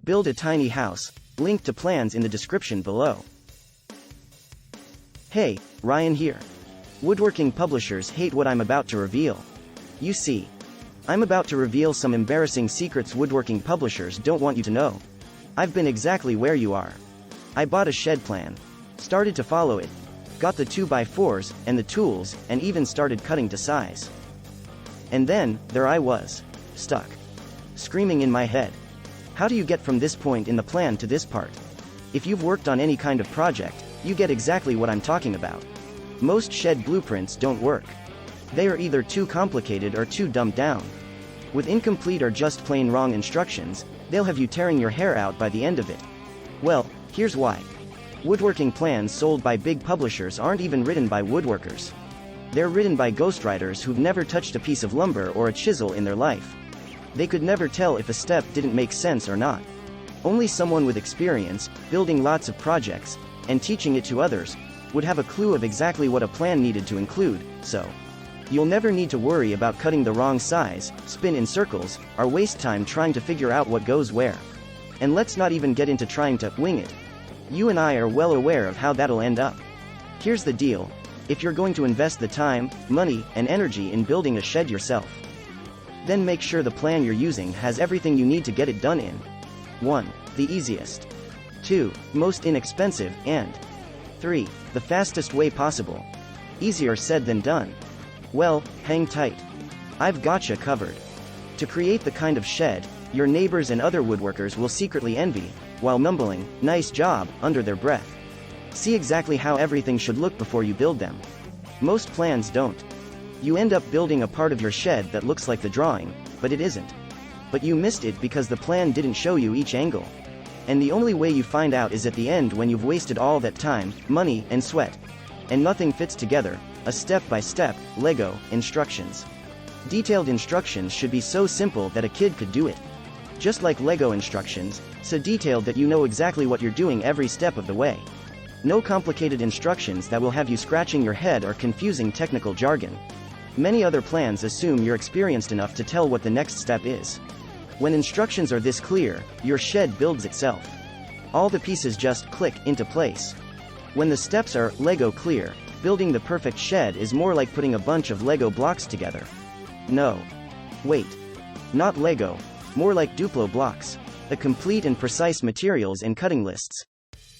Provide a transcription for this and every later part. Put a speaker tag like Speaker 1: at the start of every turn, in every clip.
Speaker 1: Build a tiny house. Link to plans in the description below. Hey, Ryan here. Woodworking publishers hate what I'm about to reveal. You see, I'm about to reveal some embarrassing secrets woodworking publishers don't want you to know. I've been exactly where you are. I bought a shed plan, started to follow it, got the 2x4s and the tools, and even started cutting to size. And then, there I was, stuck, screaming in my head. How do you get from this point in the plan to this part? If you've worked on any kind of project, you get exactly what I'm talking about. Most shed blueprints don't work. They are either too complicated or too dumbed down. With incomplete or just plain wrong instructions, they'll have you tearing your hair out by the end of it. Well, here's why. Woodworking plans sold by big publishers aren't even written by woodworkers. They're written by ghostwriters who've never touched a piece of lumber or a chisel in their life. They could never tell if a step didn't make sense or not. Only someone with experience, building lots of projects, and teaching it to others, would have a clue of exactly what a plan needed to include, so you'll never need to worry about cutting the wrong size, spin in circles, or waste time trying to figure out what goes where. And let's not even get into trying to wing it. You and I are well aware of how that'll end up. Here's the deal. If you're going to invest the time, money, and energy in building a shed yourself, then make sure the plan you're using has everything you need to get it done in 1. The easiest. 2. Most inexpensive, and 3. The fastest way possible. Easier said than done. Well, hang tight. I've gotcha covered. To create the kind of shed your neighbors and other woodworkers will secretly envy, while mumbling, "Nice job," under their breath. See exactly how everything should look before you build them. Most plans don't. You end up building a part of your shed that looks like the drawing, but it isn't. But you missed it because the plan didn't show you each angle. And the only way you find out is at the end when you've wasted all that time, money, and sweat. And nothing fits together, a step-by-step, Lego, instructions. Detailed instructions should be so simple that a kid could do it. Just like Lego instructions, so detailed that you know exactly what you're doing every step of the way. No complicated instructions that will have you scratching your head or confusing technical jargon. Many other plans assume you're experienced enough to tell what the next step is. When instructions are this clear, your shed builds itself. All the pieces just click into place. When the steps are Lego clear, building the perfect shed is more like putting a bunch of Lego blocks together. No. Wait. Not Lego. More like Duplo blocks. The complete and precise materials and cutting lists.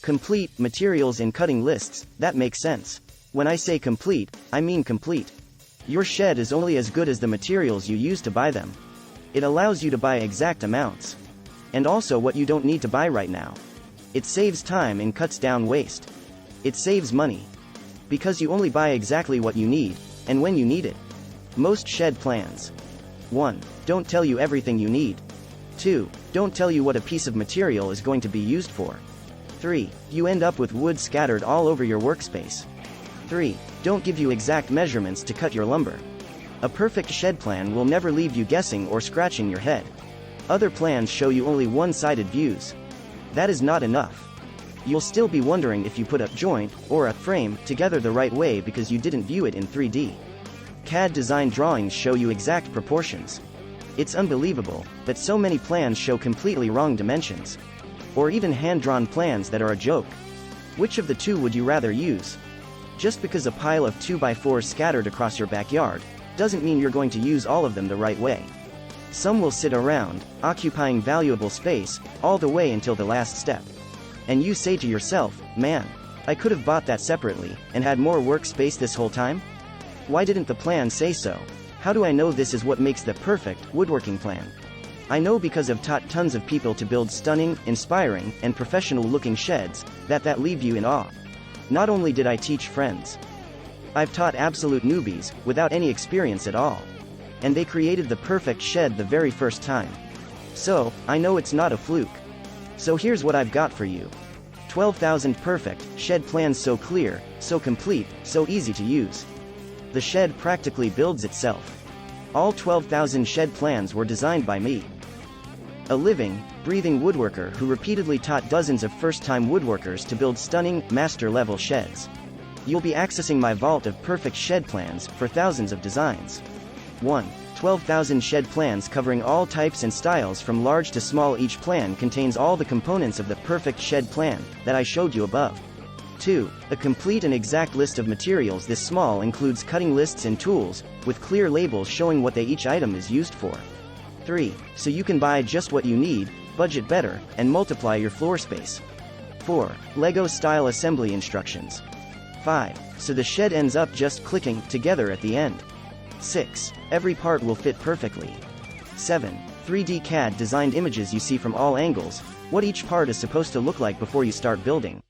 Speaker 1: Complete materials and cutting lists, that makes sense. When I say complete, I mean complete. Your shed is only as good as the materials you use to buy them. It allows you to buy exact amounts. And also what you don't need to buy right now. It saves time and cuts down waste. It saves money. Because you only buy exactly what you need, and when you need it. Most shed plans. 1. Don't tell you everything you need. 2. Don't tell you what a piece of material is going to be used for. 3. You end up with wood scattered all over your workspace. 3. Don't give you exact measurements to cut your lumber. A perfect shed plan will never leave you guessing or scratching your head. Other plans show you only one-sided views. That is not enough. You'll still be wondering if you put a joint, or a frame, together the right way because you didn't view it in 3D. CAD design drawings show you exact proportions. It's unbelievable, but so many plans show completely wrong dimensions. Or even hand-drawn plans that are a joke. Which of the two would you rather use? Just because a pile of 2x4s scattered across your backyard, doesn't mean you're going to use all of them the right way. Some will sit around, occupying valuable space, all the way until the last step. And you say to yourself, man, I could have bought that separately, and had more workspace this whole time? Why didn't the plan say so? How do I know this is what makes the perfect woodworking plan? I know because I've taught tons of people to build stunning, inspiring, and professional-looking sheds, that leave you in awe. Not only did I teach friends, I've taught absolute newbies, without any experience at all. And they created the perfect shed the very first time. So, I know it's not a fluke. So here's what I've got for you. 12,000 perfect shed plans, so clear, so complete, so easy to use. The shed practically builds itself. All 12,000 shed plans were designed by me. A living, breathing woodworker who repeatedly taught dozens of first-time woodworkers to build stunning, master-level sheds. You'll be accessing my vault of perfect shed plans for thousands of designs. 1. 12,000 shed plans covering all types and styles from large to small. Each plan contains all the components of the perfect shed plan that I showed you above. 2. A complete and exact list of materials. This small includes cutting lists and tools, with clear labels showing what each item is used for. 3. So you can buy just what you need, budget better, and multiply your floor space. 4. Lego-style assembly instructions. 5. So the shed ends up just clicking together at the end. 6. Every part will fit perfectly. 7. 3D CAD designed images. You see from all angles what each part is supposed to look like before you start building.